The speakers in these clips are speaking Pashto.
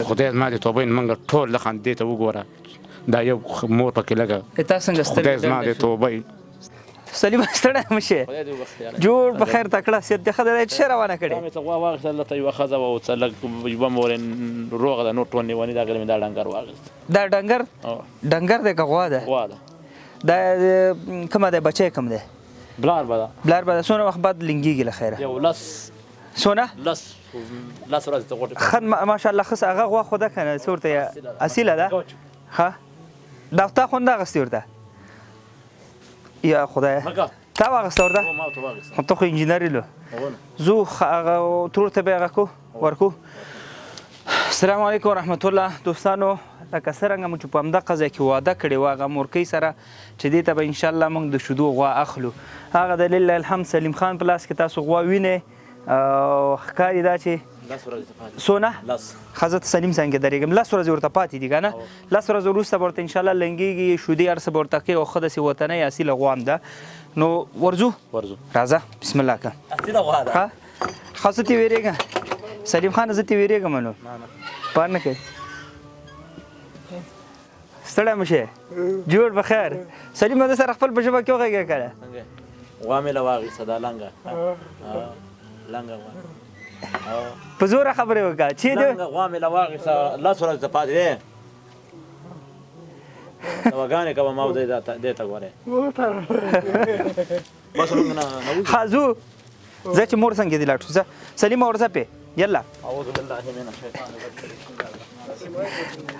خدای زما دې توبه موږ ټول لخوا دې ته وګوره دا یو مور پکې لږه تا څنګه خدای زما ستړی دې توبه سلیمه ستړی مه شې جوړ په خیر تکړه سیت د ښه دی څه روانه کړې مې ته غوا واخیسته دلته یوه ښځه وه او څه لږ یوه مورې روغه ده نور ټول نیوني دا غلی مې دا ډنګر واخیست دا ډنګر دی که غوا ده غوا ده دا کومه دی بچی کوم دی بلار به ده بلار به ده څونه وخت بعد لنګېږي له خیره یو څونه لس ورځې ته غوټې ښه ماشاءالله ښه هغه غوا خو ده که نه څه ورته اصیله ده ښه دا تا خوند اخیستې ورته یا خدایه تا واخیسته ورته خو ته خو انجینر یې لو زو هغه ترور ته به هغه کو ورکو السلام علیکم ورحمت الله دوستانو لکه څرنګه مو چې په همدغه ځای کې واده کړې وه هغه مورکۍ سره چې دې ته به انشاءالله موږ د شیدو غوا اخلو هغه د لله الحمد سلیم خان په لاس کې تاسو غوا وینئ او ښکاري دا چې څونه ښه زه سلیم څنګه درېږم 10 ورځې ورته پاتې دي که نه 10 ورځې وروسته به ورته انشاءالله لنګېږي شودې هر څه به ورته کوي او ښه داسې وطنۍ اصیله غوا هم ده نو ورځو راځه بسم الله که ښه زه ترې وېرېږم سلیم خان زه ترې وېرېږم نو پار نه کوي ستړی مه شې جوړ په خیر سلیم ده سره خپل په ژبه کې وغږېږه که نه غوا مې له واخیسته دا لنګه غوا په زوره خبرې وکړه چې غوا مې له واخیسته 10 ورځې ته پاتې دی دواګانې کوه ما دې ته ګورې ښه ځو زه چې مور څنګه دې لاړ شو سلیمه ورځه پې یلا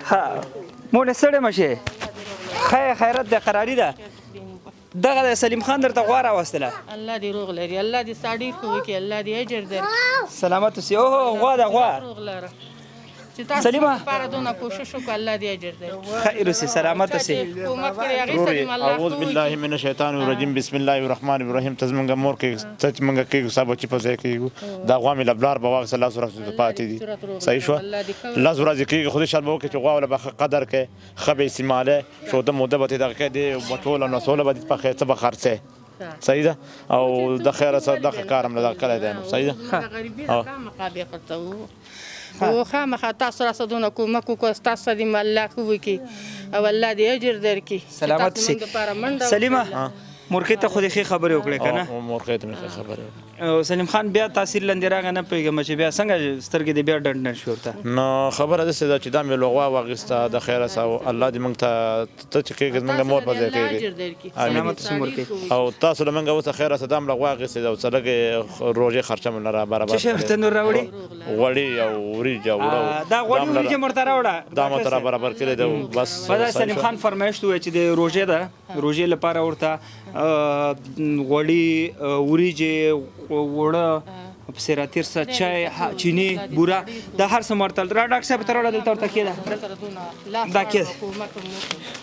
ښه مونې ستړې مه شې خیرت دی قراري ده دغه د سلیم خان درته غوا راوستله الله دې روغ لري الله دې ستا ډېر ښه وکړي الله دې اجر درکړي سلامت اوسې اوهو غوا ده غوا روغ لره چې تاسو لپاره دونه کوشش وکړو الله دې اجر درکړي خیر اوسې سلامت اوسې کومک کړی هغې سره دې الله اعوذ بالله من الشیطان الرجیم بسم الله الرحمن الرحیم ته زمونږ مور کې څه چې مونږ کېږو ستا بچي په ځای کېږو دا غوا مې له بلار به واخیسته 10 ورځې ته پاتې دي صحیح شوه 10 ورځې کېږي خو دې شاید به وکړي چې غوا له به ښه قدر کوې ښه به استعمالوې شوده موده به ترې دغه کوې دې بټوله نسوله به دې پخې څه به خرڅې صحیح ده او د خیره سره دغه کار هم له دغه کلی دی نو صحیح ده غریبي ده مقابل ورته او خامخا تاسو راسه دونه کومک وکړو ستاسو سره دې الله ښه وکړي او الله دې اجر درکړي سلامت اوسې سلیمه مورکۍ ته خو دې ښې خبرې وکړې که نه مورکۍ ته مې ښې خبرې وکړې سلیم خان بیا تاثیر لاندې راغی نه پوهېږم چې بیا څنګه سترګې دې بیا ډنډ ډنډ شوې ورته نو خبره داسې ده چې دا مې له غوا واخیسته د خیره سه الله دې موږ ته ته چې کېږې زموږ مور په ځای کېږې سلامت اوسې مورکۍ او تاسو له موږ اوسه خیره سه دا هم له غوا اخیستې ده او څه لږې روژې خرچه مې له برابر څه شی ورته نور راوړي غوړي او وریجې او اوړه دا غوړي وریجې مې ورته راوړه دا مې ورته برابر کړی ده بس سلیم خان فرمایشت وویل چې د روژې ده روژې لپاره ورته غوړي وریجې اوړه پسې راتېر څه چای چینی بوره دا هر څه مې ورته را ډاکټر صاحب ته راوړه دلته ورته کېده دا کېده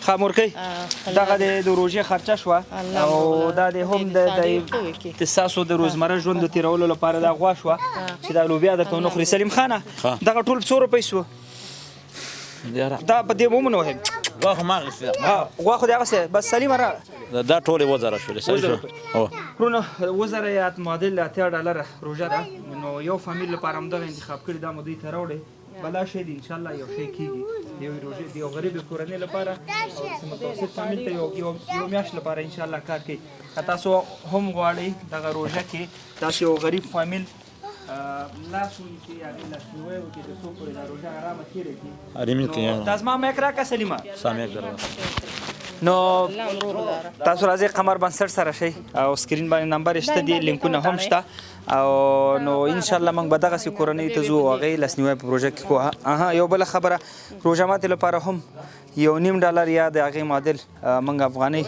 ښه مورکۍ دغه د روژې خرچه شوه او دا د هم د ستاسو د روزمره ژوند د تېرولو لپاره دا غوا شوه چې دا لوبیا درته ونه خوري سلیم خانه دغه ټول څو روپۍ سوه دا په دې ومنه وهم غوا خو ما اخیستې ده غوا خو دې هغسې بس سلیمه را دا ټولې 1000 شولې صحیح شو ورونه 1000 یا معادل $80 روژه ده نو یو فامیل لپاره همدغه انتخاب کړي دا مو دوی ته راوړئ بلا شی دی انشاءالله یو شی کېږي د یوې روژې د یو غریبې کورنۍ لپاره او متوسط فامیل ته یو میاشت لپاره انشاءالله کار کوي که تاسو هم غواړئ دغه روژه کې داسې یو غریب فامیل لاس ونیسي هغې لاسنیوی وکړي تر څو پورې دا روژه ارامه تېره کړي دا زما میک راکړه سلیمه نو تاسو راځئ قمر بنسټ سره شئ او سکرین باندې نمبر شته دی لینکونه هم شته او نو انشاءالله موږ به دغسې کورنۍ ته ځو او هغې لاسنیوی په پروژه کې کوو یو بله خبره روژه ماتې لپاره هم $1.5 یا د هغې معادل موږ افغانۍ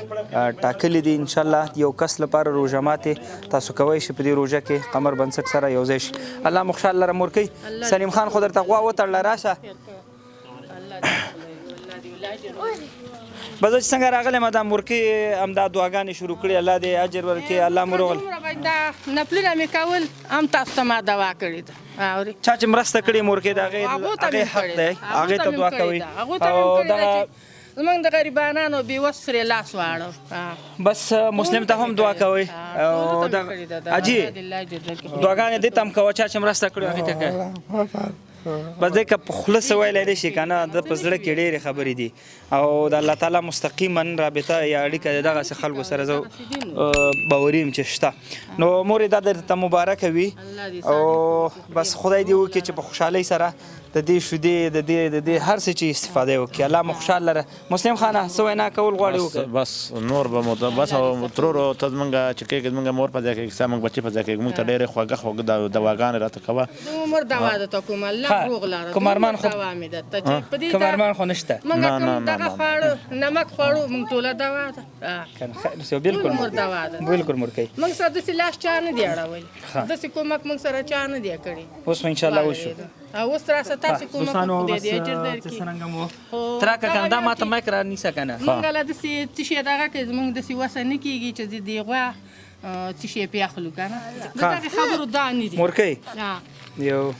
ټاکلي دي انشاءالله یو کس لپاره روژه ماتې تاسو کوی شئ په دې روژه کې قمر بنسټ سره یو ځای شي الله مو خوشحال لره مورکۍ سلیم خان خو درته غوا وتړله راشه بس چې څنګه راغلی ما دا مورکۍ همدا دعاګانې شروع کړي الله دې اجر ورکړي الله مو روغل دا نفلونه مې کول هم تاسو ته ما دوا کړې ده چا چې مرسته کړې مورکۍ د هغې حق دی هغې ته دعا کوئ او دغه زمونږ د غریبانانو بېوس پرې لاس واړو بس مسلم ته هم دعا کوئ او دغه حاجي دعاګانې دې ته هم کوه چا چې مرسته کړې هغې ته کوه بس دی که په خوله څه ویلی نه شي که نه د په زړه کې ډېرې خبرې دي او د الله تعالی مستقیما رابطه یا اړیکه د دغسې خلکو سره زه باوري یم چې شته نو مورې دا درته مبارکه وي او بس خدای دې وکړي چې په خوشحالۍ سره د دې شیدې د دې هر څه چې استفاده وکړي الله مو خوشحال لره مسلم خانه څه وینا کول غواړې وکړه بس نور به مو بس ترور ته زمونږ چې کېږي زمونږ مور په ځای کې ستا موږ بچي په ځای کې موږ ته ډېرې خوږه دواګانې راته کوه د عمر دوا درته کوم الله روغ لاره کمرمان خو دوا مې درته چې په دې کمرمان خو نشته موږ کوم دغه خواړه نمک خوړو موږ ټوله دوا ده کنه خیر بالکل عمر دوا ده بالکل مور کوي موږ سره داسې لاس چا نه دی اړولی داسې کومک موږ سره چا نه دی کړی اوس ان شاء الله وشو اوس راسه تاسو کومک دوستانو خدای بس دې اجر درکړي څرنګه مو تراکه کنه دا ماته مایک را نیسه کنه موږ له داسې تشې دغه کې زموږ داسې وسه نه کېږي چې د دې غوا تشې پې اخلو که نه د دغې خبرو دا نه دي مور کوي ها یو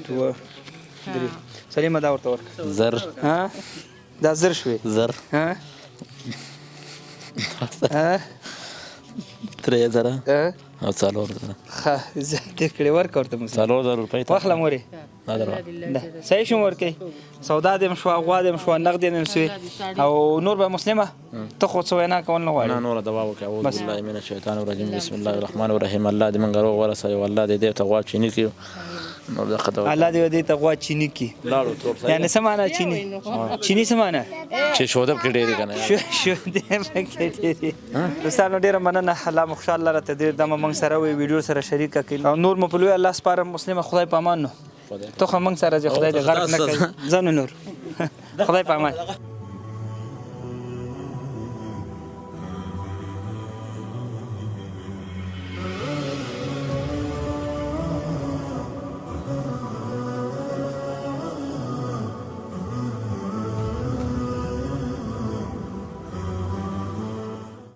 دوه درې سلیمه دا ورته ورکړه زر ها دا زر شوې زر ها ها 3000 ها او 4000 ښه زیاتې کړې ورکړه ورته مو 4000 روپۍ ته واخله مورې صحیح شو ورکوي سودا دې هم شوه غوا دې هم شوه نغدې دې هم سوې او نور به مسلمه ته خو څه وینا کول نه نه غواړې نوره دوا وکړه اعوذ بالله من الشیطان الرجیم بسم الله الرحمن الرحیم الله دې موږ روغ ورسوي او الله دې دې ته غوا چیني کړي نور دغه دوا الله دې دې ته غوا چیني کړي لاړو تور یعنې څه معنا چیني چیني څه معنا چې شوده پکې ډېرې که نه شو دې پکې ډېرې دوستانو ډېره مننه الله مو خوشحال لره ته ډېر دمه موږ سره وي ویډیو سره شریکه کړي او نور مو په لوی الله سپارم مسلمه خدای په امان نو ته خو موږ سره چې خدای دې غرق نه کړي ځه نو نور خدای په امان